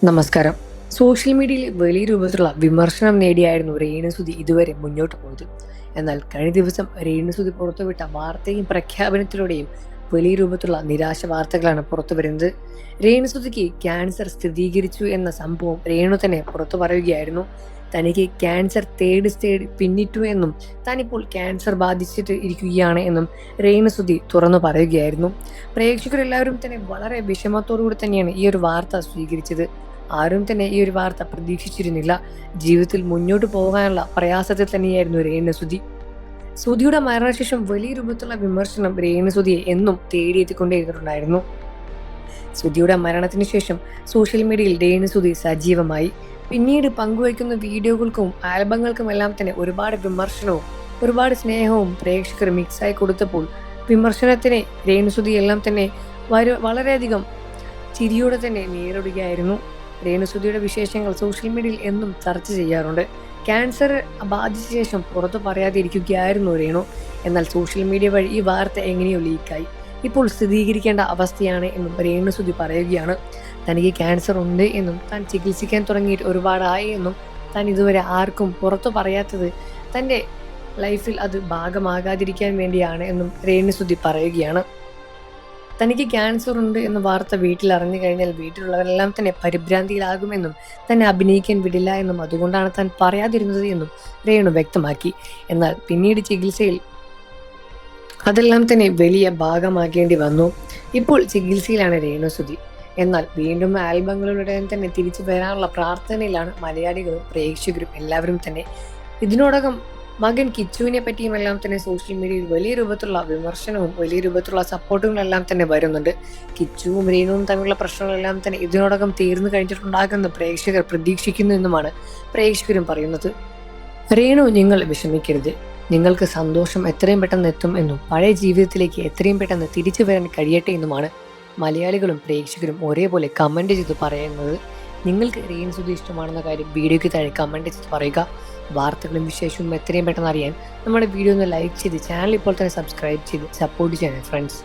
നമസ്കാരം. സോഷ്യൽ മീഡിയയിൽ വലിയ രൂപത്തിലുള്ള വിമർശനം നേടിയായിരുന്നു രേണുസുതി ഇതുവരെ മുന്നോട്ട് പോയത്. എന്നാൽ കഴിഞ്ഞ ദിവസം രേണുസുതി പുറത്തുവിട്ട വാർത്തയും പ്രഖ്യാപനത്തിലൂടെയും വലിയ രൂപത്തിലുള്ള നിരാശ വാർത്തകളാണ് പുറത്തുവരുന്നത്. രേണുസുതിക്ക് ക്യാൻസർ സ്ഥിരീകരിച്ചു എന്ന സംഭവം രേണു തന്നെ പുറത്തു പറയുകയായിരുന്നു. തനിക്ക് ക്യാൻസർ തേർഡ് സ്റ്റേജ് പിന്നിട്ടു എന്നും താനിപ്പോൾ ക്യാൻസർ ബാധിച്ചിട്ട് ഇരിക്കുകയാണ് എന്നും രേണുസുതി തുറന്നു പറയുകയായിരുന്നു. പ്രേക്ഷകരെല്ലാവരും തന്നെ വളരെ വിഷമത്തോടുകൂടി തന്നെയാണ് ഈ ഒരു വാർത്ത സ്വീകരിച്ചത്. ആരും തന്നെ ഈ ഒരു വാർത്ത പ്രതീക്ഷിച്ചിരുന്നില്ല. ജീവിതത്തിൽ മുന്നോട്ട് പോകാനുള്ള പ്രയാസത്തിൽ തന്നെയായിരുന്നു രേണുസുതി. സുധിയുടെ മരണശേഷം വലിയ രൂപത്തിലുള്ള വിമർശനം രേണുസുതിയെ എന്നും തേടിയെത്തിക്കൊണ്ടേയിരുന്നുണ്ടായിരുന്നു. സുധിയുടെ മരണത്തിന് ശേഷം സോഷ്യൽ മീഡിയയിൽ രേണുസുതി സജീവമായി. പിന്നീട് പങ്കുവയ്ക്കുന്ന വീഡിയോകൾക്കും ആൽബങ്ങൾക്കും എല്ലാം തന്നെ ഒരുപാട് വിമർശനവും ഒരുപാട് സ്നേഹവും പ്രേക്ഷകർ മിക്സായി കൊടുത്തപ്പോൾ വിമർശനത്തിനെ രേണുസുതി എല്ലാം തന്നെ വളരെയധികം ചിരിയോടെ തന്നെ നേരിടുകയായിരുന്നു. രേണുസുതിയുടെ വിശേഷങ്ങൾ സോഷ്യൽ മീഡിയയിൽ എന്നും ചർച്ച ചെയ്യാറുണ്ട്. ക്യാൻസർ ബാധിച്ച ശേഷം പുറത്തു പറയാതെ ഇരിക്കുകയായിരുന്നു രേണു. എന്നാൽ സോഷ്യൽ മീഡിയ വഴി ഈ വാർത്ത എങ്ങനെയോ ലീക്കായി. ഇപ്പോൾ സ്ഥിരീകരിക്കേണ്ട അവസ്ഥയാണ് എന്നും രേണുസുതി പറയുകയാണ്. തനിക്ക് ക്യാൻസർ ഉണ്ട് എന്നും താൻ ചികിത്സിക്കാൻ തുടങ്ങിയിട്ട് ഒരുപാടായി എന്നും താൻ ഇതുവരെ ആർക്കും പുറത്തു പറയാത്തത് തൻ്റെ ലൈഫിൽ അത് ഭാഗമാകാതിരിക്കാൻ വേണ്ടിയാണ് എന്നും രേണുസുതി പറയുകയാണ്. തനിക്ക് ക്യാൻസർ ഉണ്ട് എന്ന വാർത്ത വീട്ടിൽ അറിഞ്ഞു കഴിഞ്ഞാൽ വീട്ടിലുള്ളവരെല്ലാം തന്നെ പരിഭ്രാന്തിയിലാകുമെന്നും തന്നെ അഭിനയിക്കാൻ വിടില്ല എന്നും അതുകൊണ്ടാണ് താൻ പറയാതിരുന്നത് എന്നും രേണു വ്യക്തമാക്കി. എന്നാൽ പിന്നീട് ചികിത്സയിൽ അതെല്ലാം തന്നെ വലിയ ഭാഗമാക്കേണ്ടി വന്നു. ഇപ്പോൾ ചികിത്സയിലാണ് രേണുസുതി. എന്നാൽ വീണ്ടും ആൽബങ്ങളിലൂടെ തന്നെ തിരിച്ചു വരാനുള്ള പ്രാർത്ഥനയിലാണ് മലയാളികളും പ്രേക്ഷകരും എല്ലാവരും തന്നെ. ഇതിനോടകം മകൻ കിച്ചുവിനെ പറ്റിയും എല്ലാം തന്നെ സോഷ്യൽ മീഡിയയിൽ വലിയ രൂപത്തിലുള്ള വിമർശനവും വലിയ രൂപത്തിലുള്ള സപ്പോർട്ടുകളെല്ലാം തന്നെ വരുന്നുണ്ട്. കിച്ചുവും രേണുവും തമ്മിലുള്ള പ്രശ്നങ്ങളെല്ലാം തന്നെ ഇതിനോടകം തീർന്നു കഴിഞ്ഞിട്ടുണ്ടാകുമെന്ന് പ്രേക്ഷകർ പ്രതീക്ഷിക്കുന്നു എന്നുമാണ് പ്രേക്ഷകരും പറയുന്നത്. രേണു, നിങ്ങൾ വിഷമിക്കരുത്. നിങ്ങൾക്ക് സന്തോഷം എത്രയും പെട്ടെന്ന് എത്തും എന്നും പഴയ ജീവിതത്തിലേക്ക് എത്രയും പെട്ടെന്ന് തിരിച്ചു വരാൻ കഴിയട്ടെ എന്നുമാണ് മലയാളികളും പ്രേക്ഷകരും ഒരേപോലെ കമന്റ് ചെയ്ത് പറയുന്നത്. നിങ്ങൾക്ക് രേണുസുതി ഇഷ്ടമാണെന്ന കാര്യം വീഡിയോയ്ക്ക് താഴെ കമന്റ് ചെയ്ത് പറയുക. വാർത്തകളും വിശേഷവും എത്രയും പെട്ടെന്ന് അറിയാൻ നമ്മുടെ വീഡിയോ ഒന്ന് ലൈക്ക് ചെയ്ത് ചാനൽ ഇപ്പോൾ തന്നെ സബ്സ്ക്രൈബ് ചെയ്ത് സപ്പോർട്ട് ചെയ്യണം ഫ്രണ്ട്സ്.